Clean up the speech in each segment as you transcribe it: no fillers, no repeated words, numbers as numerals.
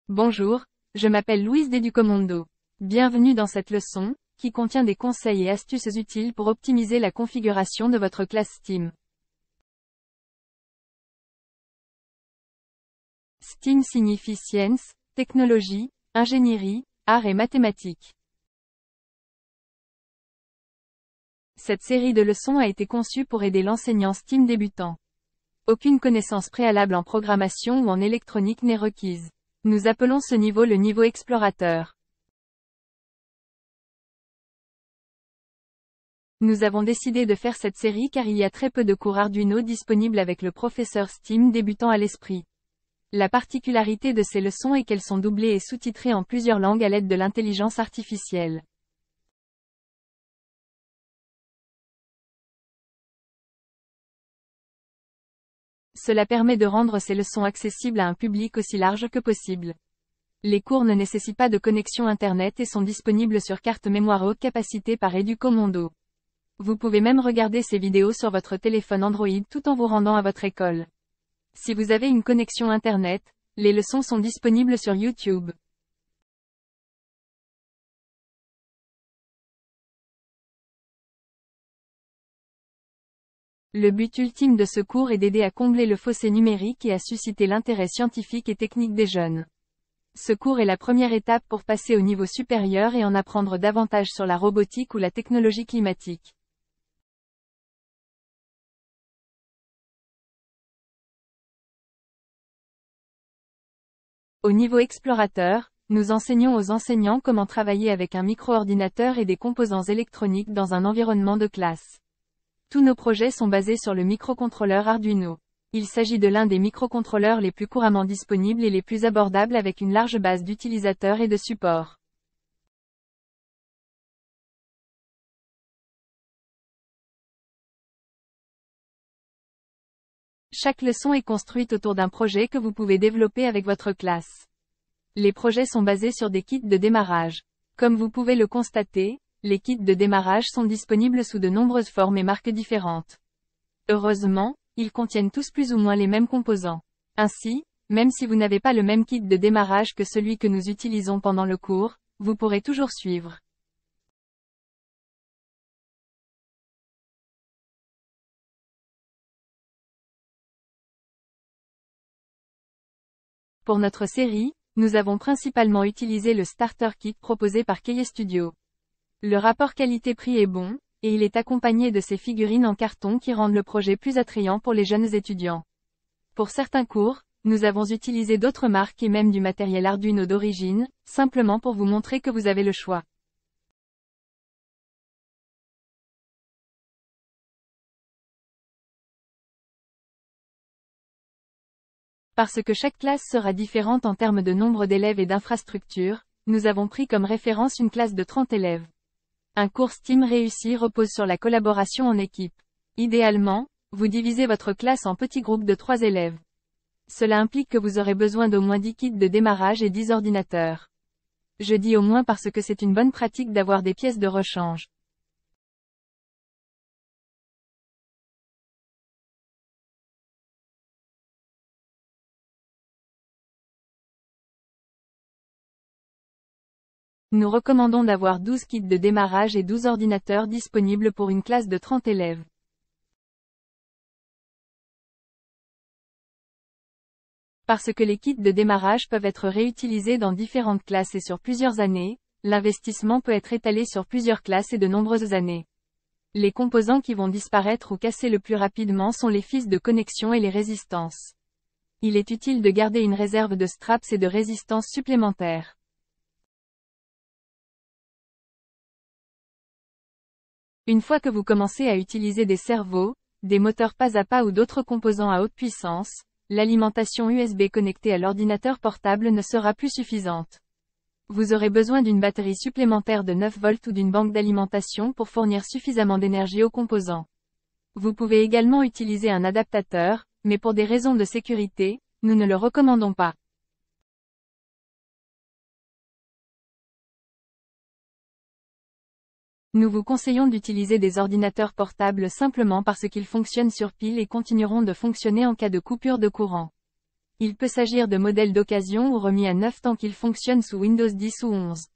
Bonjour, je m'appelle Louise d'Educomondo. Bienvenue dans cette leçon, qui contient des conseils et astuces utiles pour optimiser la configuration de votre classe STEAM. STEAM signifie science, technologie, ingénierie, arts et mathématiques. Cette série de leçons a été conçue pour aider l'enseignant STEAM débutant. Aucune connaissance préalable en programmation ou en électronique n'est requise. Nous appelons ce niveau le niveau explorateur. Nous avons décidé de faire cette série car il y a très peu de cours Arduino disponibles avec le professeur STEAM débutant à l'esprit. La particularité de ces leçons est qu'elles sont doublées et sous-titrées en plusieurs langues à l'aide de l'intelligence artificielle. Cela permet de rendre ces leçons accessibles à un public aussi large que possible. Les cours ne nécessitent pas de connexion Internet et sont disponibles sur carte mémoire haute capacité par Educomondo. Vous pouvez même regarder ces vidéos sur votre téléphone Android tout en vous rendant à votre école. Si vous avez une connexion Internet, les leçons sont disponibles sur YouTube. Le but ultime de ce cours est d'aider à combler le fossé numérique et à susciter l'intérêt scientifique et technique des jeunes. Ce cours est la première étape pour passer au niveau supérieur et en apprendre davantage sur la robotique ou la technologie climatique. Au niveau explorateur, nous enseignons aux enseignants comment travailler avec un micro-ordinateur et des composants électroniques dans un environnement de classe. Tous nos projets sont basés sur le microcontrôleur Arduino. Il s'agit de l'un des microcontrôleurs les plus couramment disponibles et les plus abordables avec une large base d'utilisateurs et de supports. Chaque leçon est construite autour d'un projet que vous pouvez développer avec votre classe. Les projets sont basés sur des kits de démarrage. Comme vous pouvez le constater, les kits de démarrage sont disponibles sous de nombreuses formes et marques différentes. Heureusement, ils contiennent tous plus ou moins les mêmes composants. Ainsi, même si vous n'avez pas le même kit de démarrage que celui que nous utilisons pendant le cours, vous pourrez toujours suivre. Pour notre série, nous avons principalement utilisé le Starter Kit proposé par Keie Studio. Le rapport qualité-prix est bon, et il est accompagné de ces figurines en carton qui rendent le projet plus attrayant pour les jeunes étudiants. Pour certains cours, nous avons utilisé d'autres marques et même du matériel Arduino d'origine, simplement pour vous montrer que vous avez le choix. Parce que chaque classe sera différente en termes de nombre d'élèves et d'infrastructures, nous avons pris comme référence une classe de 30 élèves. Un cours STEAM réussi repose sur la collaboration en équipe. Idéalement, vous divisez votre classe en petits groupes de 3 élèves. Cela implique que vous aurez besoin d'au moins 10 kits de démarrage et 10 ordinateurs. Je dis au moins parce que c'est une bonne pratique d'avoir des pièces de rechange. Nous recommandons d'avoir 12 kits de démarrage et 12 ordinateurs disponibles pour une classe de 30 élèves. Parce que les kits de démarrage peuvent être réutilisés dans différentes classes et sur plusieurs années, l'investissement peut être étalé sur plusieurs classes et de nombreuses années. Les composants qui vont disparaître ou casser le plus rapidement sont les fils de connexion et les résistances. Il est utile de garder une réserve de straps et de résistance supplémentaires. Une fois que vous commencez à utiliser des cerveaux, des moteurs pas à pas ou d'autres composants à haute puissance, l'alimentation USB connectée à l'ordinateur portable ne sera plus suffisante. Vous aurez besoin d'une batterie supplémentaire de 9 volts ou d'une banque d'alimentation pour fournir suffisamment d'énergie aux composants. Vous pouvez également utiliser un adaptateur, mais pour des raisons de sécurité, nous ne le recommandons pas. Nous vous conseillons d'utiliser des ordinateurs portables simplement parce qu'ils fonctionnent sur pile et continueront de fonctionner en cas de coupure de courant. Il peut s'agir de modèles d'occasion ou remis à neuf tant qu'ils fonctionnent sous Windows 10 ou 11.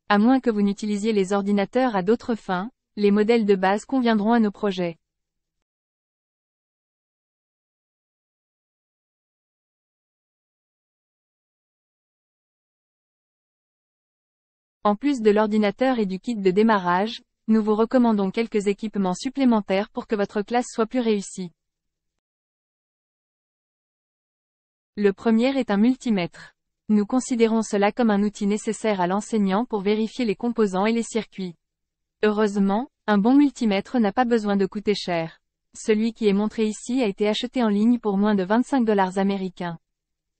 À moins que vous n'utilisiez les ordinateurs à d'autres fins, les modèles de base conviendront à nos projets. En plus de l'ordinateur et du kit de démarrage, nous vous recommandons quelques équipements supplémentaires pour que votre classe soit plus réussie. Le premier est un multimètre. Nous considérons cela comme un outil nécessaire à l'enseignant pour vérifier les composants et les circuits. Heureusement, un bon multimètre n'a pas besoin de coûter cher. Celui qui est montré ici a été acheté en ligne pour moins de 25 $ américains.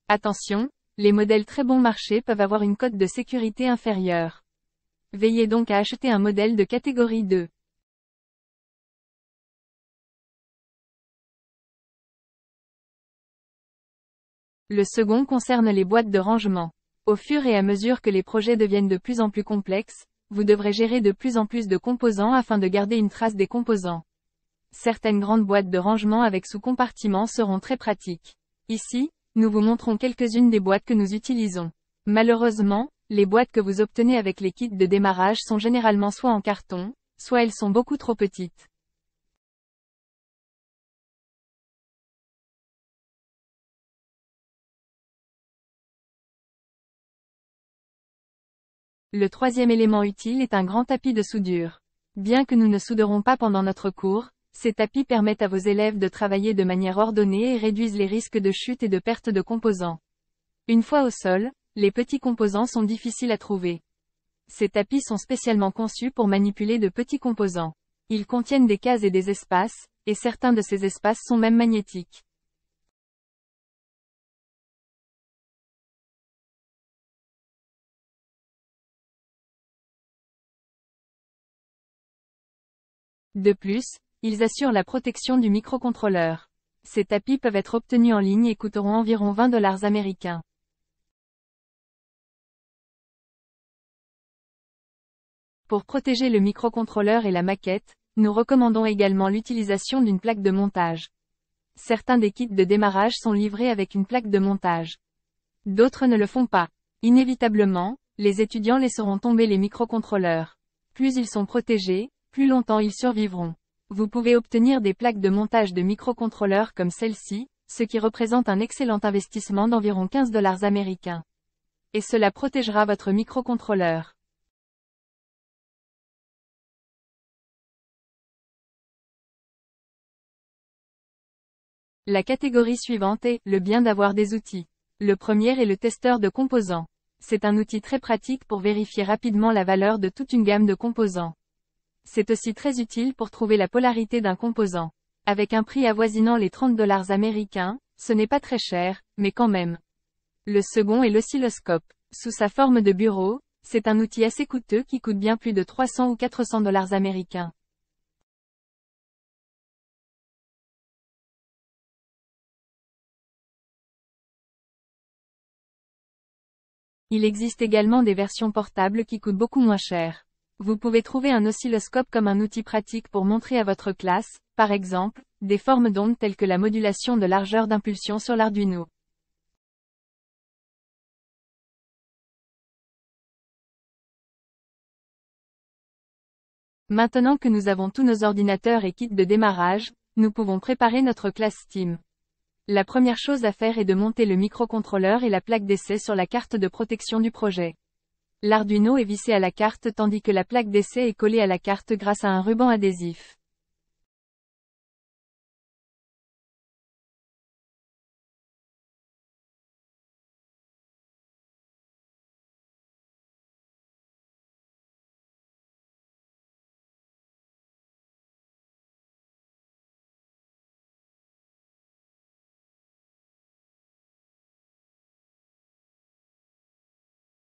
Attention, les modèles très bon marché peuvent avoir une cote de sécurité inférieure. Veillez donc à acheter un modèle de catégorie 2. Le second concerne les boîtes de rangement. Au fur et à mesure que les projets deviennent de plus en plus complexes, vous devrez gérer de plus en plus de composants afin de garder une trace des composants. Certaines grandes boîtes de rangement avec sous-compartiments seront très pratiques. Ici, nous vous montrons quelques-unes des boîtes que nous utilisons. Malheureusement, les boîtes que vous obtenez avec les kits de démarrage sont généralement soit en carton, soit elles sont beaucoup trop petites. Le troisième élément utile est un grand tapis de soudure. Bien que nous ne souderons pas pendant notre cours, ces tapis permettent à vos élèves de travailler de manière ordonnée et réduisent les risques de chute et de perte de composants. Une fois au sol, les petits composants sont difficiles à trouver. Ces tapis sont spécialement conçus pour manipuler de petits composants. Ils contiennent des cases et des espaces, et certains de ces espaces sont même magnétiques. De plus, ils assurent la protection du microcontrôleur. Ces tapis peuvent être obtenus en ligne et coûteront environ 20 $ américains. Pour protéger le microcontrôleur et la maquette, nous recommandons également l'utilisation d'une plaque de montage. Certains des kits de démarrage sont livrés avec une plaque de montage. D'autres ne le font pas. Inévitablement, les étudiants laisseront tomber les microcontrôleurs. Plus ils sont protégés, plus longtemps ils survivront. Vous pouvez obtenir des plaques de montage de microcontrôleurs comme celle-ci, ce qui représente un excellent investissement d'environ 15 $ américains. Et cela protégera votre microcontrôleur. La catégorie suivante est « le bien d'avoir des outils ». Le premier est le testeur de composants. C'est un outil très pratique pour vérifier rapidement la valeur de toute une gamme de composants. C'est aussi très utile pour trouver la polarité d'un composant. Avec un prix avoisinant les 30 $ américains, ce n'est pas très cher, mais quand même. Le second est l'oscilloscope. Sous sa forme de bureau, c'est un outil assez coûteux qui coûte bien plus de 300 ou 400 $ américains. Il existe également des versions portables qui coûtent beaucoup moins cher. Vous pouvez trouver un oscilloscope comme un outil pratique pour montrer à votre classe, par exemple, des formes d'ondes telles que la modulation de largeur d'impulsion sur l'Arduino. Maintenant que nous avons tous nos ordinateurs et kits de démarrage, nous pouvons préparer notre classe Steam. La première chose à faire est de monter le microcontrôleur et la plaque d'essai sur la carte de protection du projet. L'Arduino est vissé à la carte tandis que la plaque d'essai est collée à la carte grâce à un ruban adhésif.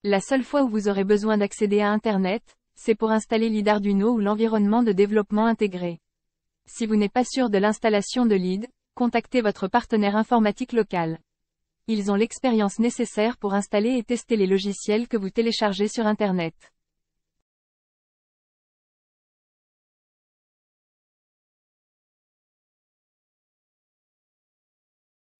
La seule fois où vous aurez besoin d'accéder à Internet, c'est pour installer l'IDE Arduino ou l'environnement de développement intégré. Si vous n'êtes pas sûr de l'installation de l'IDE, contactez votre partenaire informatique local. Ils ont l'expérience nécessaire pour installer et tester les logiciels que vous téléchargez sur Internet.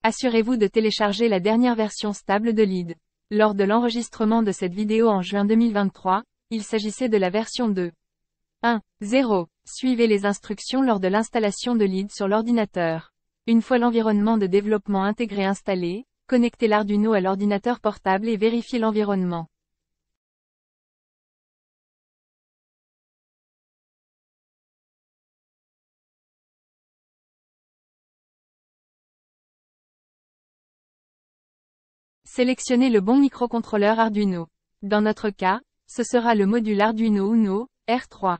Assurez-vous de télécharger la dernière version stable de LEED. Lors de l'enregistrement de cette vidéo en juin 2023, il s'agissait de la version 2.1.0. Suivez les instructions lors de l'installation de LEED sur l'ordinateur. Une fois l'environnement de développement intégré installé, connectez l'Arduino à l'ordinateur portable et vérifiez l'environnement. Sélectionnez le bon microcontrôleur Arduino. Dans notre cas, ce sera le module Arduino Uno, R3.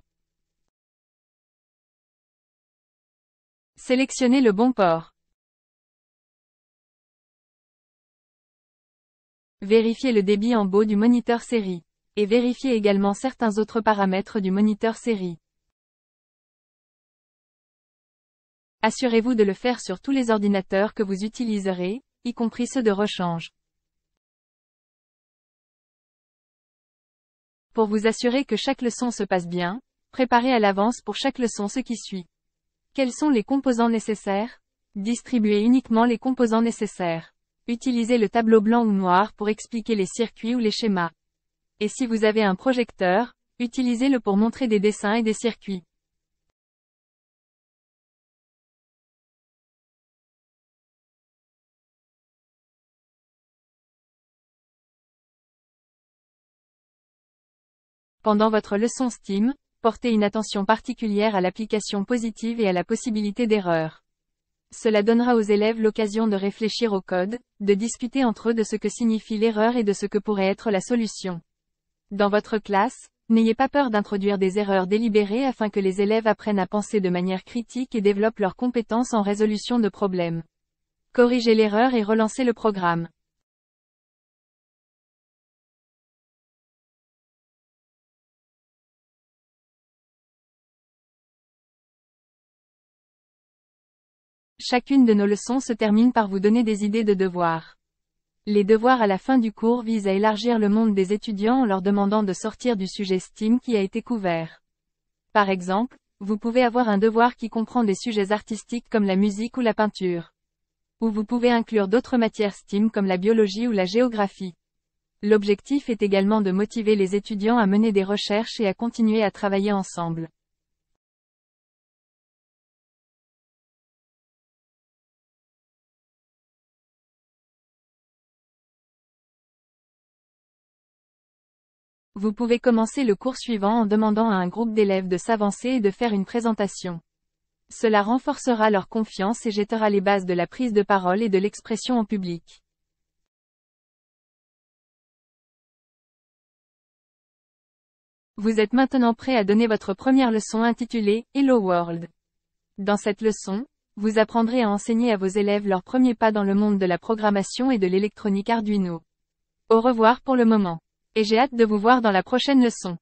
Sélectionnez le bon port. Vérifiez le débit en baud du moniteur série. Et vérifiez également certains autres paramètres du moniteur série. Assurez-vous de le faire sur tous les ordinateurs que vous utiliserez, y compris ceux de rechange. Pour vous assurer que chaque leçon se passe bien, préparez à l'avance pour chaque leçon ce qui suit. Quels sont les composants nécessaires? Distribuez uniquement les composants nécessaires. Utilisez le tableau blanc ou noir pour expliquer les circuits ou les schémas. Et si vous avez un projecteur, utilisez-le pour montrer des dessins et des circuits. Pendant votre leçon STEAM, portez une attention particulière à l'application positive et à la possibilité d'erreur. Cela donnera aux élèves l'occasion de réfléchir au code, de discuter entre eux de ce que signifie l'erreur et de ce que pourrait être la solution. Dans votre classe, n'ayez pas peur d'introduire des erreurs délibérées afin que les élèves apprennent à penser de manière critique et développent leurs compétences en résolution de problèmes. Corrigez l'erreur et relancez le programme. Chacune de nos leçons se termine par vous donner des idées de devoirs. Les devoirs à la fin du cours visent à élargir le monde des étudiants en leur demandant de sortir du sujet STEAM qui a été couvert. Par exemple, vous pouvez avoir un devoir qui comprend des sujets artistiques comme la musique ou la peinture. Ou vous pouvez inclure d'autres matières STEAM comme la biologie ou la géographie. L'objectif est également de motiver les étudiants à mener des recherches et à continuer à travailler ensemble. Vous pouvez commencer le cours suivant en demandant à un groupe d'élèves de s'avancer et de faire une présentation. Cela renforcera leur confiance et jettera les bases de la prise de parole et de l'expression en public. Vous êtes maintenant prêt à donner votre première leçon intitulée « Hello World ». Dans cette leçon, vous apprendrez à enseigner à vos élèves leurs premiers pas dans le monde de la programmation et de l'électronique Arduino. Au revoir pour le moment. Et j'ai hâte de vous voir dans la prochaine leçon.